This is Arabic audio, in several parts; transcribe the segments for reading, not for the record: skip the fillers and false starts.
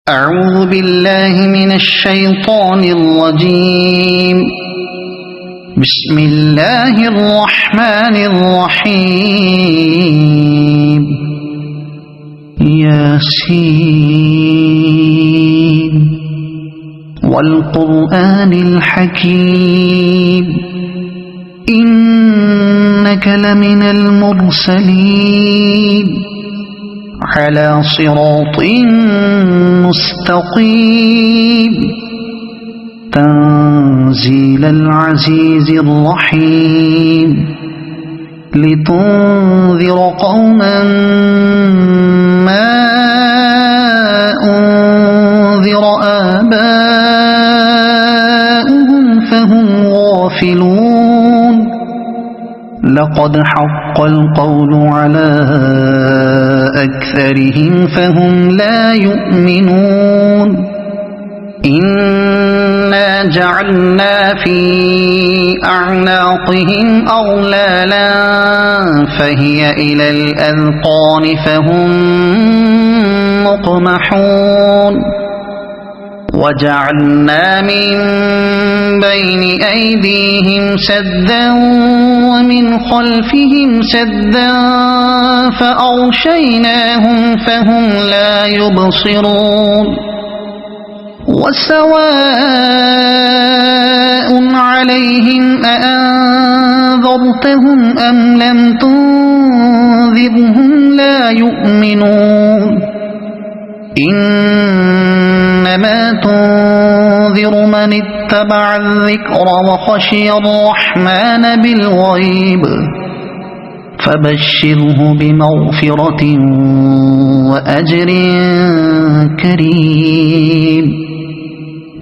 أعوذ بالله من الشيطان الرجيم. بسم الله الرحمن الرحيم. ياسين والقرآن الحكيم إنك لمن المرسلين على صراط مستقيم تنزيل العزيز الرحيم لتنذر قوما ما أنذر آباؤهم فهم غافلون. لقد حق القول على أكثرهم فهم لا يؤمنون. إنا جعلنا في أعناقهم أغلالا فهي إلى الأذقان فهم مقمحون. وجعلنا من بين أيديهم سدا ومن خلفهم سدا فأغشيناهم فهم لا يبصرون. وسواء عليهم أأنذرتهم أم لم تنذرهم لا يؤمنون. إنما تنذر من اتبع الذكر وخشي الرحمن بالغيب فبشره بمغفرة وأجر كريم.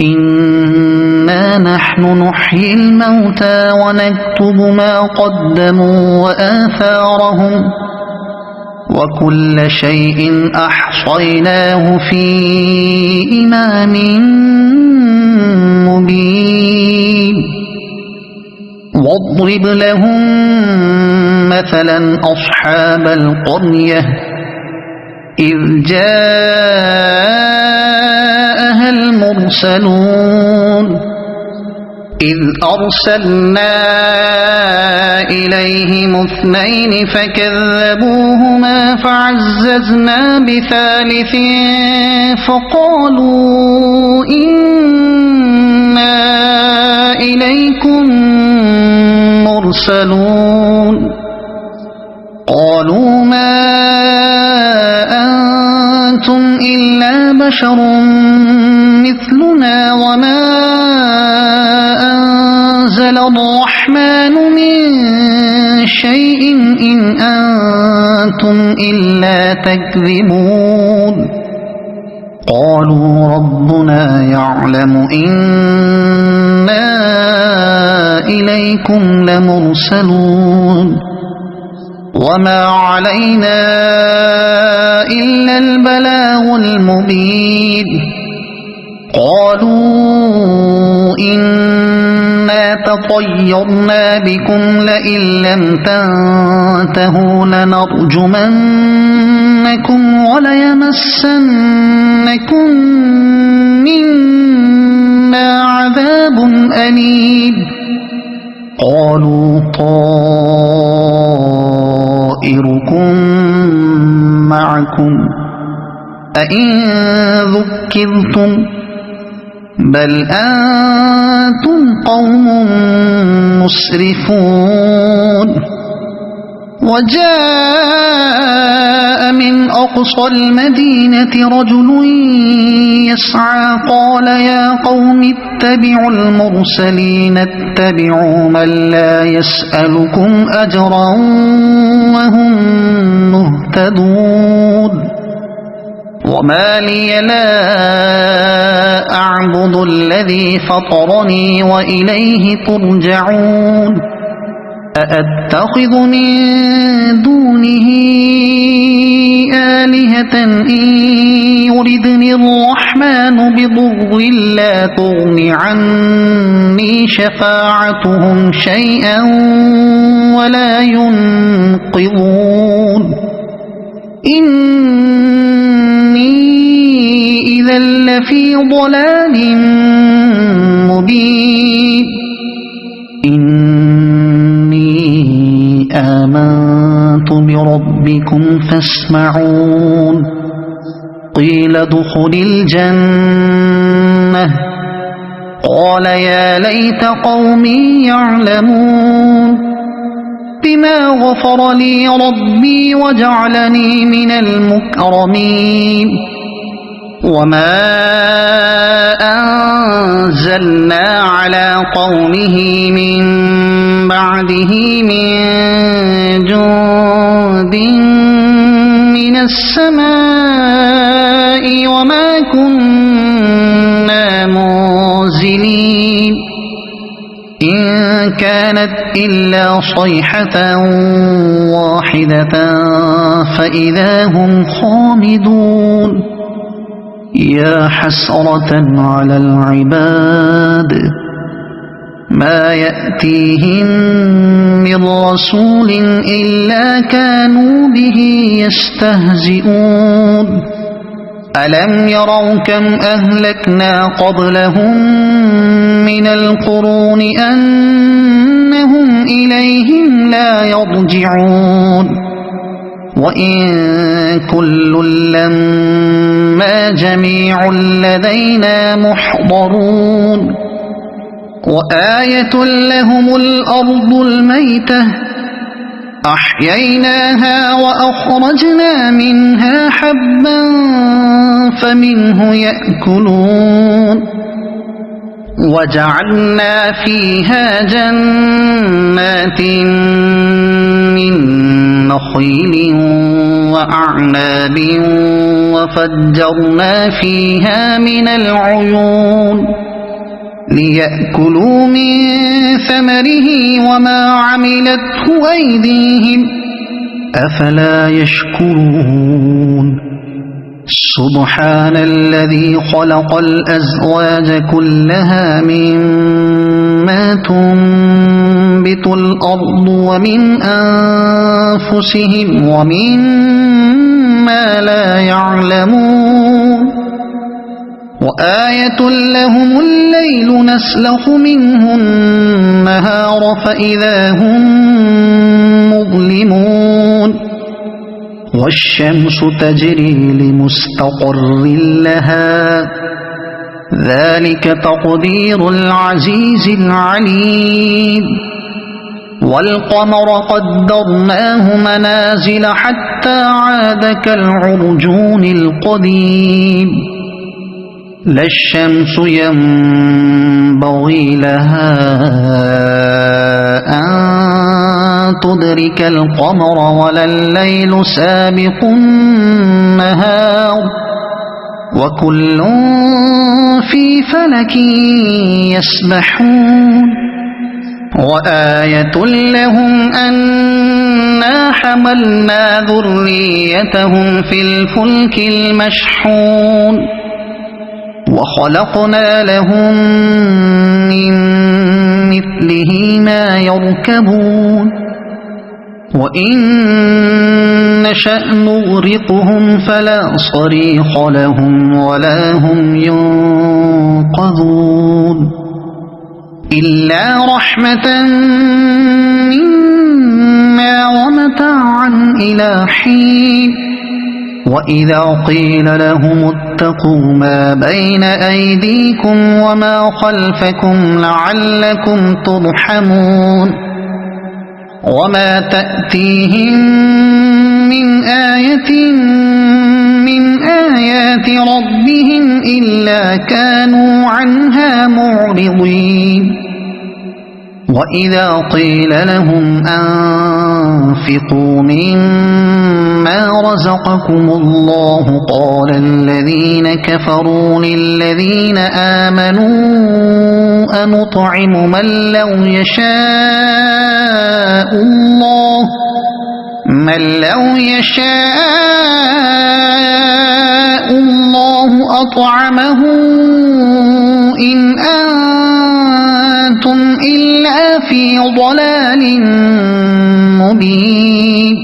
إنا نحن نحيي الموتى ونكتب ما قدموا وآثارهم وكل شيء أحصيناه في إمام مبين. واضرب لهم مثلا أصحاب القرية إذ جاءها المرسلون إذ أرسلنا إليهم اثنين فكذبوهما فعززنا بثالث فقالوا إنا إليكم مرسلون. قالوا ما أنتم إلا بشر مثلنا وما أنزل الرحمن من شيء إن أنتم إلا تكذبون. قالوا ربنا يعلم إنا إليكم لمرسلون وما علينا إلا البلاغ المبين. قالوا إنا تطيرنا بكم لئن لم تنتهوا لنرجمنكم وليمسنكم منا عذاب أليم. قالوا طائركم معكم أئن ذكرتم بل أنتم قوم مسرفون. وجاء من أقصى المدينة رجل يسعى قال يا قوم اتبعوا المرسلين اتبعوا من لا يسألكم أجرا وهم مهتدون. وما لي لا أعبد الذي فطرني وإليه ترجعون. أأتخذ من دونه آلهة إن يردني الرحمن بضر لا تغن عني شفاعتهم شيئا ولا ينقذون. إني إذا لفي ضلال مبين إني آمنت بربكم فاسمعون قيل ادخل الجنة قال يا ليت قومي يعلمون بما غفر لي ربي وجعلني من المكرمين وما أنزلنا على قومه من بعده من جند من السماء وما كنا منزلين إن كانت إلا صيحة واحدة فإذا هم خامدون يا حسرة على العباد ما يأتيهم من رسول إلا كانوا به يستهزئون ألم يروا كم أهلكنا قبلهم من القرون أنهم إليهم لا يرجعون وإن كل لما جميع لدينا محضرون وآية لهم الأرض الميتة أحييناها وأخرجنا منها حبا فمنه يأكلون وجعلنا فيها جنات من نخيل وأعناب وفجرنا فيها من العيون ليأكلوا من ثمره وما عملته أيديهم أفلا يشكرون سبحان الذي خلق الأزواج كلها مما تنبت الأرض ومن أنفسهم ومما لا يعلمون وآية لهم الليل نسلخ منه النهار فإذا هم مظلمون والشمس تجري لمستقر لها ذلك تقدير العزيز العليم والقمر قدرناه منازل حتى عاد كالعرجون القديم لا الشمس ينبغي لها أن تدرك القمر ولا الليل سابق النهار وكل في فلك يسبحون وآية لهم أنا حملنا ذريتهم في الفلك المشحون وخلقنا لهم من مثله ما يركبون وإن نشأ نغرقهم فلا صريخ لهم ولا هم ينقذون إلا رحمة منا ومتاعا إلى حين وإذا قيل لهم اتقوا ما بين أيديكم وما خلفكم لعلكم ترحمون وما تأتيهم من آية من آيات ربهم إلا كانوا عنها معرضين وإذا قيل لهم أنفقوا مما رزقكم الله قال الذين كفروا للذين آمنوا أنطعم من لو يشاء الله أطعمه إن أنتم إلا في ضلال مبين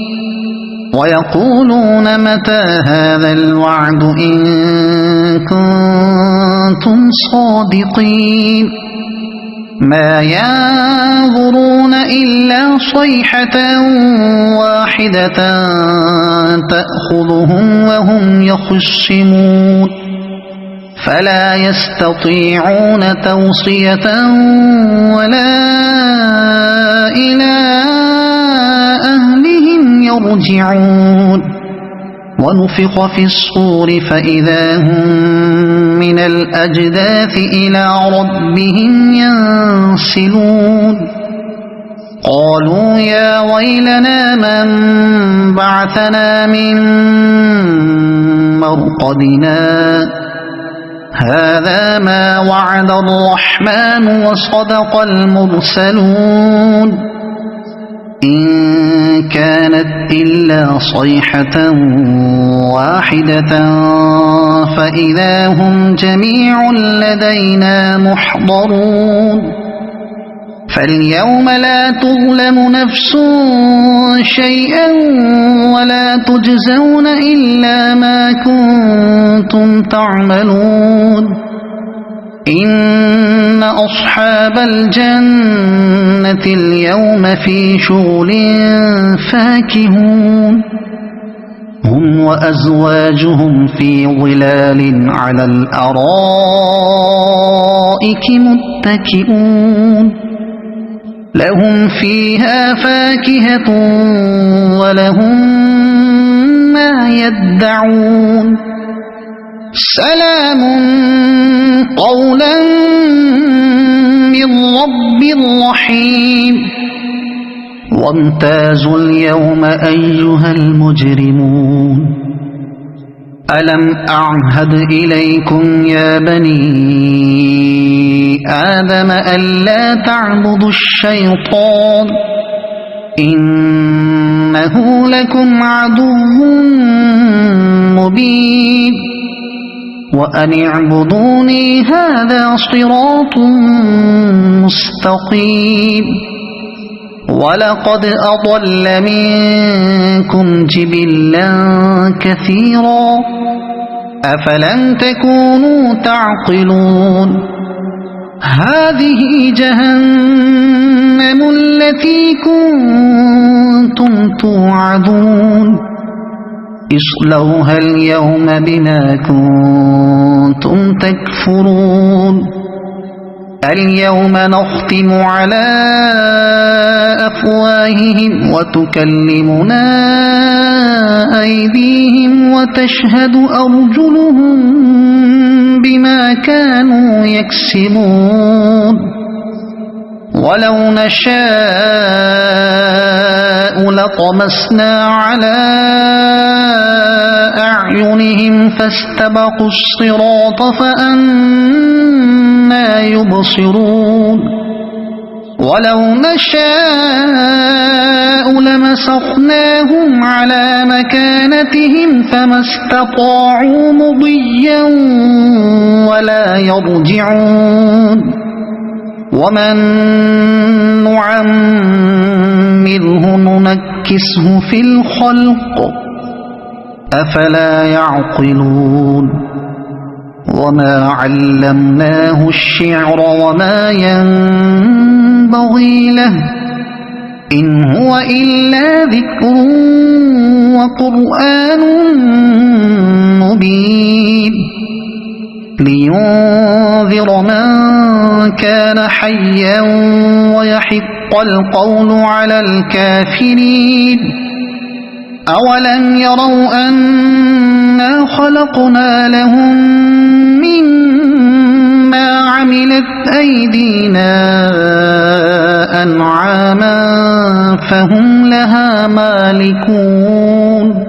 ويقولون متى هذا الوعد إن كنتم كنتم صادقين ما ينظرون إلا صيحة واحدة تأخذهم وهم يخصمون فلا يستطيعون توصية ولا إلى أهلهم يرجعون ونفخ في الصور فإذا هم من الأجداث إلى ربهم ينسلون قالوا يا ويلنا من بعثنا من مرقدنا هذا ما وعد الرحمن وصدق المرسلون إن كانت إلا صيحة واحدة فإذا هم جميع لدينا محضرون فاليوم لا تظلم نفس شيئا ولا تجزون إلا ما كنتم تعملون إن أصحاب الجنة اليوم في شغل فاكهون هم وأزواجهم في ظلال على الأرائك متكئون لهم فيها فاكهة ولهم ما يدعون سلام قولا من رب رحيم وامتازوا اليوم أيها المجرمون ألم أعهد إليكم يا بني آدم ألا تعبدوا الشيطان إنه لكم عدو مبين وأن اعبدوني هذا صراط مستقيم ولقد أضل منكم جبلا كثيرا أفلم تكونوا تعقلون هذه جهنم التي كنتم توعدون اصلوها اليوم بما كنتم تكفرون اليوم نختم على أفواههم وتكلمنا أيديهم وتشهد أرجلهم بما كانوا يكسبون ولو نشاء لطمسنا على أعينهم فاستبقوا الصراط فأنى يبصرون ولو نشاء لمسخناهم على مكانتهم فما استطاعوا مضيا ولا يرجعون ومن نعمره ننكسه في الخلق أفلا يعقلون وما علمناه الشعر وما ينبغي له إن هو إلا ذكر وقرآن مبين لينذر من كان حيا ويحق القول على الكافرين أولم يروا أنا خلقنا لهم مما عملت أيدينا أنعاما فهم لها مالكون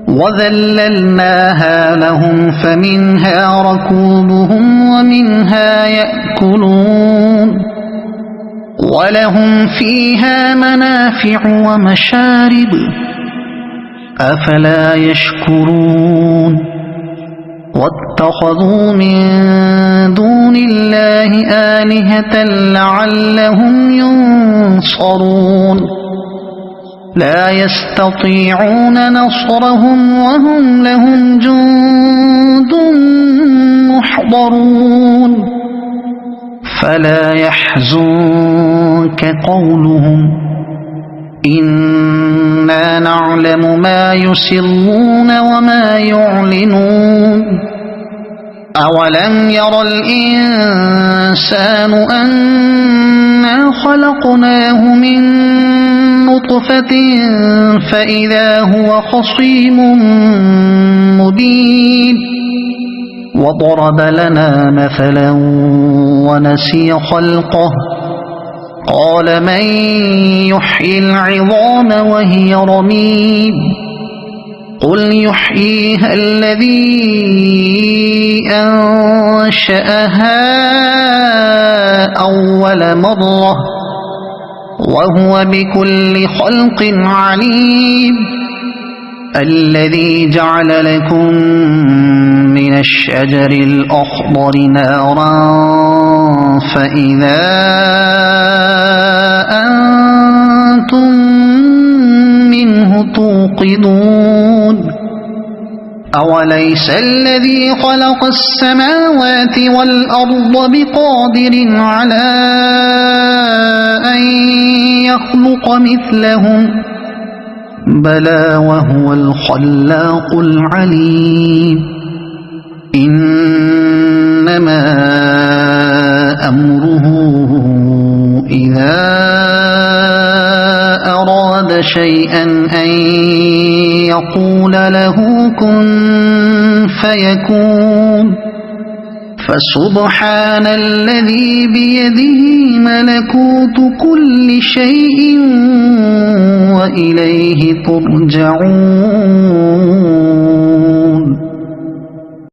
وذللناها لهم فمنها ركوبهم ومنها يأكلون ولهم فيها منافع ومشارب أفلا يشكرون واتخذوا من دون الله آلهة لعلهم ينصرون لا يستطيعون نصرهم وهم لهم جند محضرون يحضرون فلا يحزنك قولهم إنا نعلم ما يسرون وما يعلنون أولم ير الإنسان أنا خلقناه من نطفة فإذا هو خصيم مبين وضرب لنا مثلا ونسي خلقه قال من يحيي العظام وهي رميم قل يحييها الذي أنشأها أول مرة وهو بكل خلق عليم الذي جعل لكم من الشجر الأخضر نارا فإذا أنتم منه توقدون أوليس الذي خلق السماوات والأرض بقادر على أن يخلق مثلهم بلى وهو الخلاق العليم إنما أمره إذا أراد شيئا أن يقول له كن فيكون فسبحان الذي بيده ملكوت كل شيء وإليه ترجعون